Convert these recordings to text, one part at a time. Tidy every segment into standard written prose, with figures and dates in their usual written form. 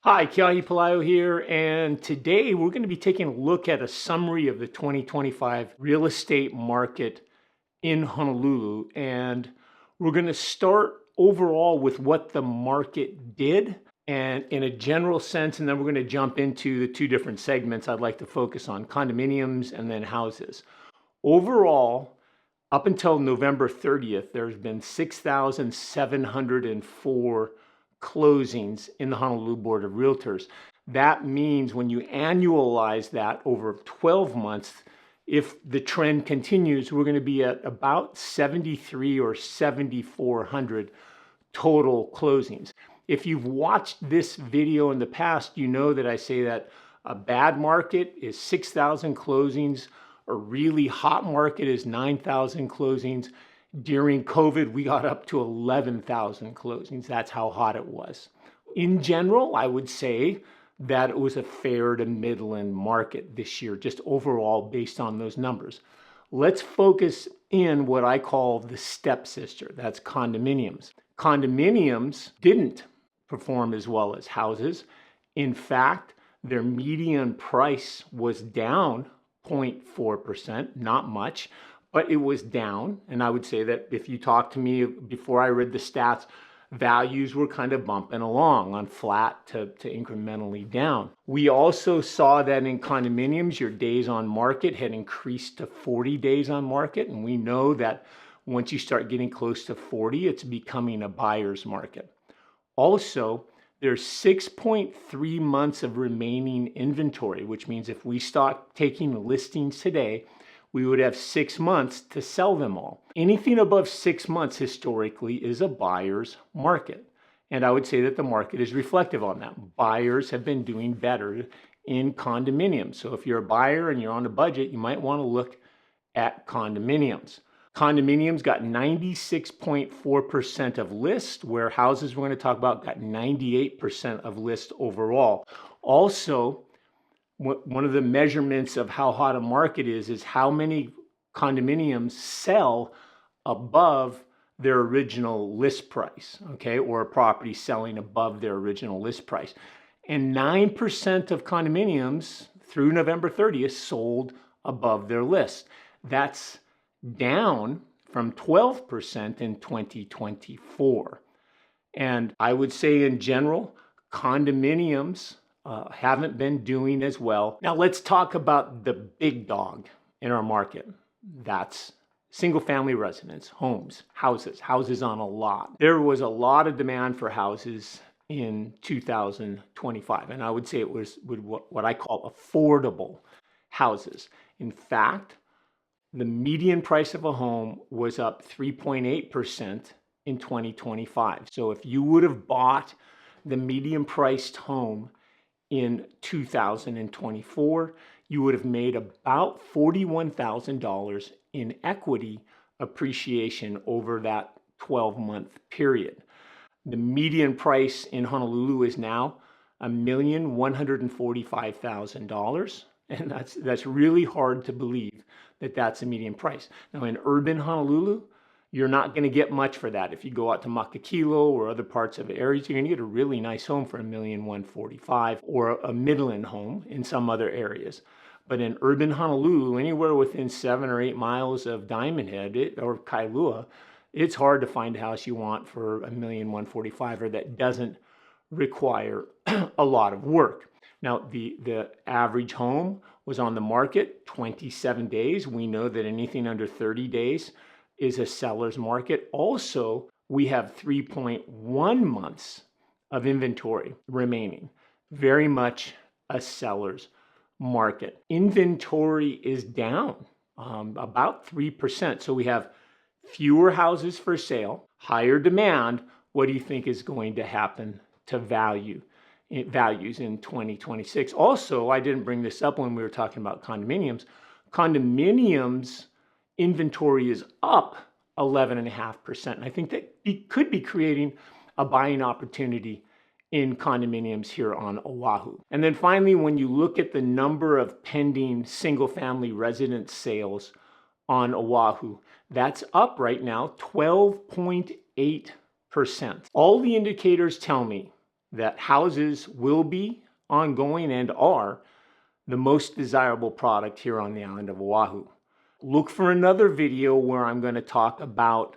Hi, Keahi Pelayo here, and today we're going to be taking a look at a summary of the 2025 real estate market in Honolulu. And we're going to start overall with what the market did and in a general sense, and then we're going to jump into the two different segments. I'd like to focus on condominiums and then houses. Overall, up until November 30th, there's been 6,704 closings in the Honolulu Board of Realtors. That means when you annualize that over 12 months, if the trend continues, we're going to be at about 73 or 7,400 total closings. If you've watched this video in the past, you know that I say that a bad market is 6,000 closings. A really hot market is 9,000 closings. During COVID, we got up to 11,000 closings. That's how hot it was. In general, I would say that it was a fair to midland market this year, just overall based on those numbers. Let's focus in what I call the stepsister. That's condominiums. Condominiums didn't perform as well as houses. In fact, their median price was down 0.4%, not much, but it was down. And I would say that if you talked to me before I read the stats, values were kind of bumping along on flat to incrementally down. We also saw that in condominiums, your days on market had increased to 40 days on market. And we know that once you start getting close to 40, it's becoming a buyer's market. Also, there's 6.3 months of remaining inventory, which means if we start taking listings today, we would have 6 months to sell them all. Anything above 6 months historically is a buyer's market. And I would say that the market is reflective on that. Buyers have been doing better in condominiums. So if you're a buyer and you're on a budget, you might want to look at condominiums. Condominiums got 96.4% of list, where houses we're going to talk about got 98% of list overall. Also, one of the measurements of how hot a market is how many condominiums sell above their original list price, okay, or a property selling above their original list price. And 9% of condominiums through November 30th sold above their list. That's down from 12% in 2024. And I would say in general, condominiums haven't been doing as well. Now let's talk about the big dog in our market. That's single family residence, homes, houses on a lot. There was a lot of demand for houses in 2025. And I would say it was what I call affordable houses. In fact, the median price of a home was up 3.8% in 2025. So if you would have bought the median priced home in 2024, you would have made about $41,000 in equity appreciation over that 12-month period. The median price in Honolulu is now $1,145,000. And that's really hard to believe that that's a median price. Now in urban Honolulu, you're not going to get much for that. If you go out to Makakilo or other parts of the areas, you're going to get a really nice home for $1,145,000 or a Midland home in some other areas. But in urban Honolulu, anywhere within 7 or 8 miles of Diamond Head or Kailua, it's hard to find a house you want for $1,145,000 or that doesn't require a lot of work. Now, the average home was on the market 27 days. We know that anything under 30 days is a seller's market. Also, we have 3.1 months of inventory remaining. Very much a seller's market. Inventory is down about 3%. So we have fewer houses for sale, higher demand. What do you think is going to happen to values in 2026? Also, I didn't bring this up when we were talking about condominiums. Condominiums inventory is up 11.5%. I think that it could be creating a buying opportunity in condominiums here on Oahu. And then finally, when you look at the number of pending single family residence sales on Oahu, that's up right now 12.8%. All the indicators tell me that houses will be ongoing and are the most desirable product here on the island of Oahu. Look for another video where I'm going to talk about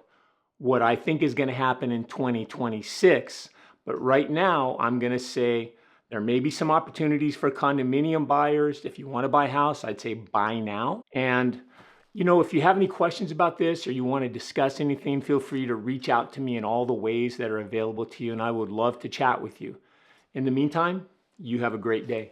what I think is going to happen in 2026. But right now, I'm going to say there may be some opportunities for condominium buyers. If you want to buy a house, I'd say buy now. And if you have any questions about this or you want to discuss anything, feel free to reach out to me in all the ways that are available to you, and I would love to chat with you. In the meantime, you have a great day.